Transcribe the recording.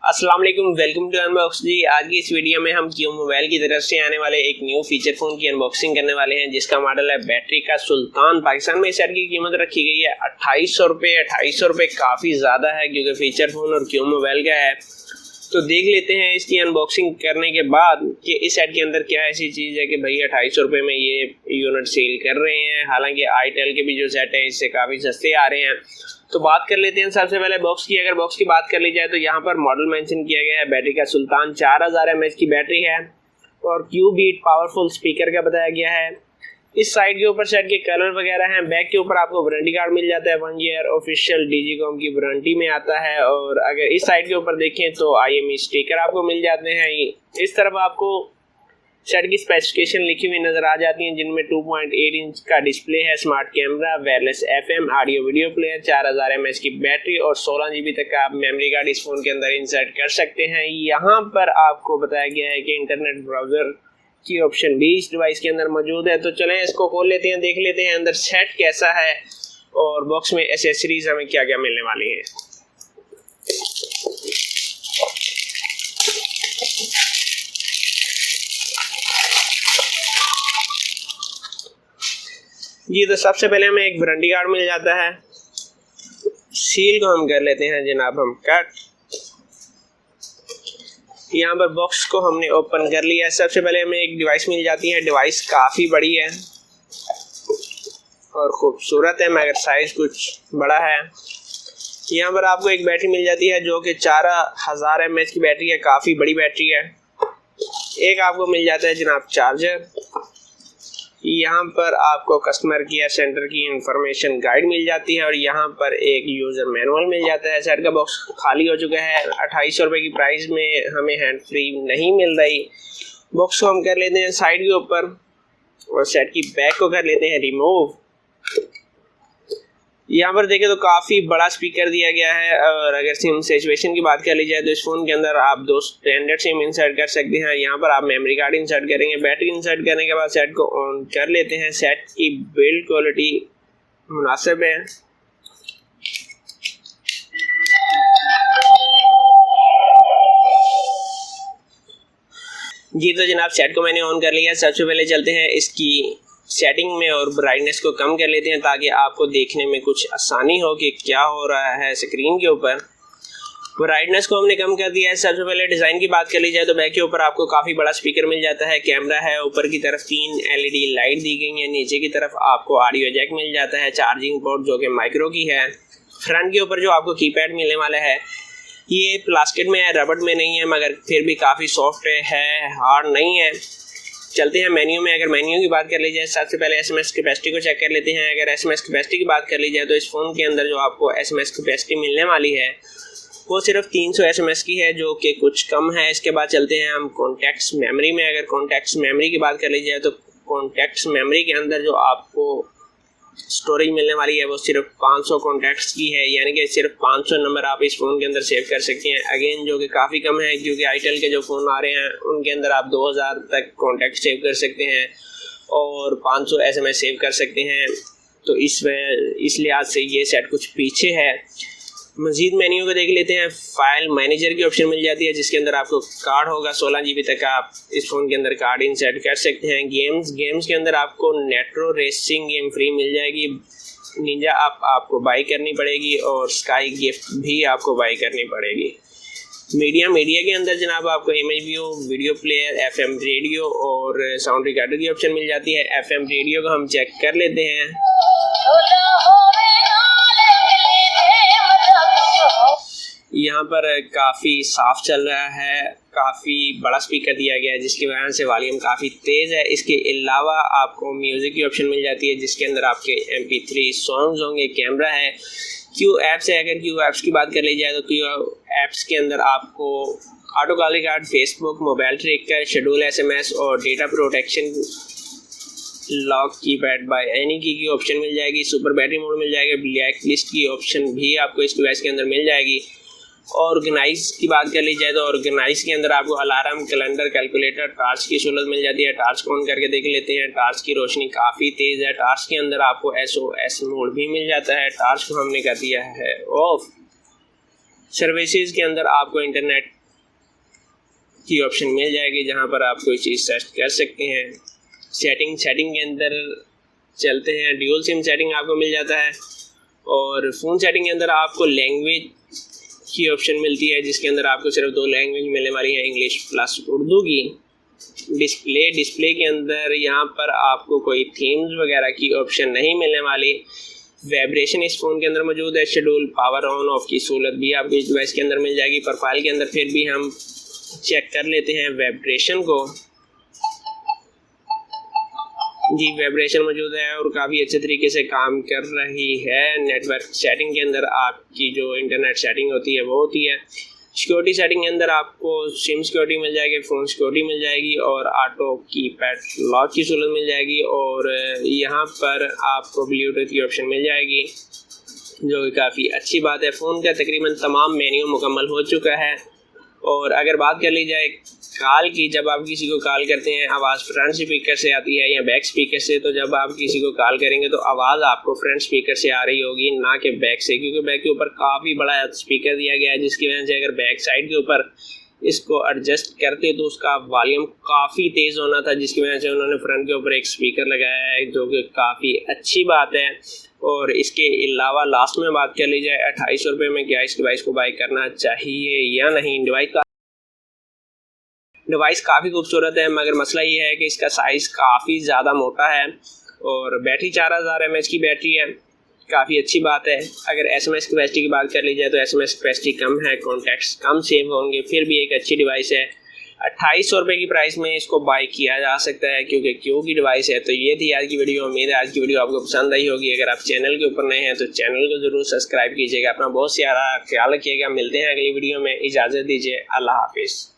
अस्सलाम वालेकुम, welcome to unbox जी। आज की इस वीडियो में हम क्यू मोबाइल की तरफ से आने वाले एक न्यू फीचर फोन की अनबॉक्सिंग करने वाले हैं, जिसका मॉडल है बैटरी का सुल्तान। पाकिस्तान में इस सेट की कीमत रखी गई है 2800 रुपये। 2800 रुपये काफ़ी ज़्यादा है क्योंकि फीचर फोन और क्यू मोबाइल का है। तो देख लेते हैं इसकी अनबॉक्सिंग करने के बाद कि इस सेट के अंदर क्या ऐसी चीज़ है कि भाई 2800 रुपये में ये यूनिट सेल कर रहे हैं। हालांकि आईटेल के भी जो सेट है इससे काफ़ी सस्ते आ रहे हैं। तो बात कर लेते हैं सबसे पहले बॉक्स की। अगर बॉक्स की बात कर ली जाए तो यहाँ पर मॉडल मेंशन किया गया है बैटरी का सुल्तान। 4000 mAh की बैटरी है और क्यू बीट पावरफुल स्पीकर का बताया गया है। इस साइड के ऊपर सेट के कलर वगैरह हैं। बैक के ऊपर आपको वारंटी कार्ड मिल जाता है, 1 ईयर ऑफिशियल डिजिकॉम की वारंटी में आता है। और अगर इस साइड के ऊपर देखें तो IMEI स्टिकर आपको मिल जाते हैं। इस तरफ आपको सेट की स्पेसिफिकेशन लिखी हुई नजर आ जाती हैं, जिनमें 2.8 इंच का डिस्प्ले है, smart camera, wireless FM, audio video player, 4000 mAh की बैटरी और 16 GB तक का आप मेमोरी कार्ड इस फोन के अंदर इंसर्ट कर सकते हैं। यहाँ पर आपको बताया गया है कि इंटरनेट ब्राउजर की ऑप्शन भी इस डिवाइस के अंदर मौजूद है। तो चलें इसको खोल लेते हैं, देख लेते हैं अंदर सेट कैसा है और बॉक्स में एसेसरीज हमें क्या क्या मिलने वाली है। जी तो सबसे पहले हमें एक वारंटी कार्ड मिल जाता है। सील को हम कर लेते हैं जनाब हम कट। यहाँ पर बॉक्स को हमने ओपन कर लिया। सबसे पहले हमें एक डिवाइस मिल जाती है। डिवाइस काफ़ी बड़ी है और खूबसूरत है, मगर साइज कुछ बड़ा है। यहाँ पर आपको एक बैटरी मिल जाती है जो कि 4000 mAh की बैटरी है, काफ़ी बड़ी बैटरी है। एक आपको मिल जाता है जनाब चार्जर। यहाँ पर आपको कस्टमर केयर सेंटर की इंफॉर्मेशन गाइड मिल जाती है और यहाँ पर एक यूज़र मैनुअल मिल जाता है। सेट का बॉक्स खाली हो चुका है। 2800 रुपये की प्राइस में हमें हैंड फ्री नहीं मिल रही। बॉक्स को हम कर लेते हैं साइड के ऊपर और सेट की बैक को कर लेते हैं रिमूव। यहाँ पर देखें तो काफ़ी बड़ा स्पीकर दिया गया है। और अगर सिम सिचुएशन की बात कर ली जाए तो इस फोन के अंदर आप 2 स्टैंडर्ड सिम इंसर्ट कर सकते हैं। यहाँ पर आप मेमोरी कार्ड इंसर्ट करेंगे। बैटरी इंसर्ट करने के बाद सेट को ऑन कर लेते हैं। सेट की बिल्ड क्वालिटी मुनासिब है। जी तो जनाब सेट को मैंने ऑन कर लिया। सबसे पहले चलते हैं इसकी सेटिंग में और ब्राइटनेस को कम कर लेते हैं ताकि आपको देखने में कुछ आसानी हो कि क्या हो रहा है स्क्रीन के ऊपर। ब्राइटनेस को हमने कम कर दिया है। सबसे पहले डिज़ाइन की बात कर ली जाए तो बैक के ऊपर आपको काफ़ी बड़ा स्पीकर मिल जाता है, कैमरा है, ऊपर की तरफ 3 LED लाइट दी गई है, नीचे की तरफ आपको ऑडियो जैक मिल जाता है, चार्जिंग पोर्ट जो कि माइक्रो की है। फ्रंट के ऊपर जो आपको कीपैड मिलने वाला है ये प्लास्टिक में है, रबड़ में नहीं है, मगर फिर भी काफ़ी सॉफ्ट है, हार्ड नहीं है। चलते हैं मेन्यू में। अगर मेन्यू की बात कर ली जाए सबसे पहले SMS कैपेसिटी को चेक कर लेते हैं। अगर SMS कैपेसिटी की बात कर ली जाए तो इस फ़ोन के अंदर जो आपको SMS कैपेसिटी मिलने वाली है वो सिर्फ 300 SMS की है, जो कि कुछ कम है। इसके बाद चलते हैं हम कॉन्टैक्ट्स मेमोरी में। अगर कॉन्टैक्ट्स मेमोरी की बात कर ली जाए तो कॉन्टैक्ट्स मेमोरी के अंदर जो आपको स्टोरेज मिलने वाली है वो सिर्फ 500 कॉन्टैक्ट्स की है, यानी कि सिर्फ 500 नंबर आप इस फ़ोन के अंदर सेव कर सकते हैं। अगेन जो कि काफ़ी कम है क्योंकि आईटेल के जो फ़ोन आ रहे हैं उनके अंदर आप 2000 तक कॉन्टैक्ट सेव कर सकते हैं और 500 SMS सेव कर सकते हैं। तो इस लिहाज से ये सेट कुछ पीछे है। मजीद मेन्यू को देख लेते हैं। फाइल मैनेजर की ऑप्शन मिल जाती है जिसके अंदर आपको कार्ड होगा, 16 GB तक का आप इस फ़ोन के अंदर कार्ड इंसर्ट कर सकते हैं। गेम्स के अंदर आपको नेट्रो रेसिंग गेम फ्री मिल जाएगी। निंजा आपको बाई करनी पड़ेगी और स्काई गिफ्ट भी आपको बाई करनी पड़ेगी। मीडिया के अंदर जनाब आपको image view, video player, FM radio और साउंड रिकॉर्डर की ऑप्शन मिल जाती है। FM रेडियो को हम चेक कर लेते हैं। यहाँ पर काफ़ी साफ चल रहा है, काफ़ी बड़ा स्पीकर दिया गया है जिसकी वजह से वॉल्यूम काफ़ी तेज़ है। इसके अलावा आपको म्यूज़िक की ऑप्शन मिल जाती है जिसके अंदर आपके MP3 सॉन्ग्स होंगे। कैमरा है, क्यू ऐप्स है। अगर क्यू ऐप्स की बात कर ली जाए तो क्यू ऐप्स के अंदर आपको auto calling card, Facebook, mobile tracker, schedule SMS और data protection, lock keypad by any की ऑप्शन मिल जाएगी। सुपर बैटरी मोड मिल जाएगा। ब्लैक लिस्ट की ऑप्शन भी आपको इस डिवाइस के अंदर मिल जाएगी। ऑर्गेनाइज की बात कर ली जाए तो ऑर्गेनाइज के अंदर आपको अलार्म, कैलेंडर, कैलकुलेटर, टार्च की सहूलत मिल जाती है। टार्च को ऑन करके देख लेते हैं। टार्च की रोशनी काफ़ी तेज़ है। टार्च के अंदर आपको SOS मोड भी मिल जाता है। टार्च को हमने कर दिया है ऑफ। सर्विसेज के अंदर आपको इंटरनेट की ऑप्शन मिल जाएगी जहां पर आप कोई चीज़ सर्च कर सकते हैं। सेटिंग के अंदर चलते हैं, ड्यूल सिम सेटिंग आपको मिल जाता है और फ़ोन सेटिंग के अंदर आपको लैंग्वेज की ऑप्शन मिलती है जिसके अंदर आपको सिर्फ 2 लैंग्वेज मिलने वाली हैं, इंग्लिश प्लस उर्दू की। डिस्प्ले के अंदर यहाँ पर आपको कोई थीम्स वगैरह की ऑप्शन नहीं मिलने वाली। वाइब्रेशन इस फ़ोन के अंदर मौजूद है, शेड्यूल पावर ऑन ऑफ की सहूलत भी आपको इस डिवाइस के अंदर मिल जाएगी। प्रोफाइल के अंदर फिर भी हम चेक कर लेते हैं वाइब्रेशन को। जी वाइब्रेशन मौजूद है और काफ़ी अच्छे तरीके से काम कर रही है। नेटवर्क सेटिंग के अंदर आपकी जो इंटरनेट सेटिंग होती है वो होती है। सिक्योरिटी सेटिंग के अंदर आपको सिम सिक्योरिटी मिल जाएगी, फ़ोन सिक्योरिटी मिल जाएगी और ऑटो कीपैड लॉक की सहूलत मिल जाएगी और यहाँ पर आपको ब्लूटूथ की ऑप्शन मिल जाएगी जो कि काफ़ी अच्छी बात है। फ़ोन का तकरीबन तमाम मेन्यू मुकम्मल हो चुका है। और अगर बात कर ली जाए कॉल की, जब आप किसी को कॉल करते हैं आवाज़ फ्रंट स्पीकर से आती है या बैक स्पीकर से, तो जब आप किसी को कॉल करेंगे तो आवाज़ आपको फ्रंट स्पीकर से आ रही होगी ना कि बैक से, क्योंकि बैक के ऊपर काफ़ी बड़ा स्पीकर दिया गया है जिसकी वजह से अगर बैक साइड के ऊपर इसको एडजस्ट करते तो उसका वॉल्यूम काफ़ी तेज़ होना था, जिसकी वजह से उन्होंने फ्रंट के ऊपर एक स्पीकर लगाया है जो कि काफ़ी अच्छी बात है। और इसके अलावा लास्ट में बात कर ली जाए 2800 रुपये में क्या इस डिवाइस को बाई करना चाहिए या नहीं। डिवाइस काफ़ी खूबसूरत है मगर मसला ये है कि इसका साइज़ काफ़ी ज़्यादा मोटा है और बैटरी 4000 mAh की बैटरी है, काफ़ी अच्छी बात है। अगर SMS कैपेसिटी की बात कर ली जाए तो SMS कैपेसिटी कम है, कॉन्टैक्ट्स कम सेव होंगे, फिर भी एक अच्छी डिवाइस है। 2800 रुपये की प्राइस में इसको बाई किया जा सकता है क्योंकि क्यू की डिवाइस है। तो ये थी आज की वीडियो। उम्मीद है आज की वीडियो आपको पसंद आई होगी। अगर आप चैनल के ऊपर नए हैं तो चैनल को ज़रूर सब्सक्राइब कीजिएगा। अपना बहुत सारा ख्याल रखिएगा। मिलते हैं अगली वीडियो में, इजाज़त दीजिए, अल्लाह हाफिज़।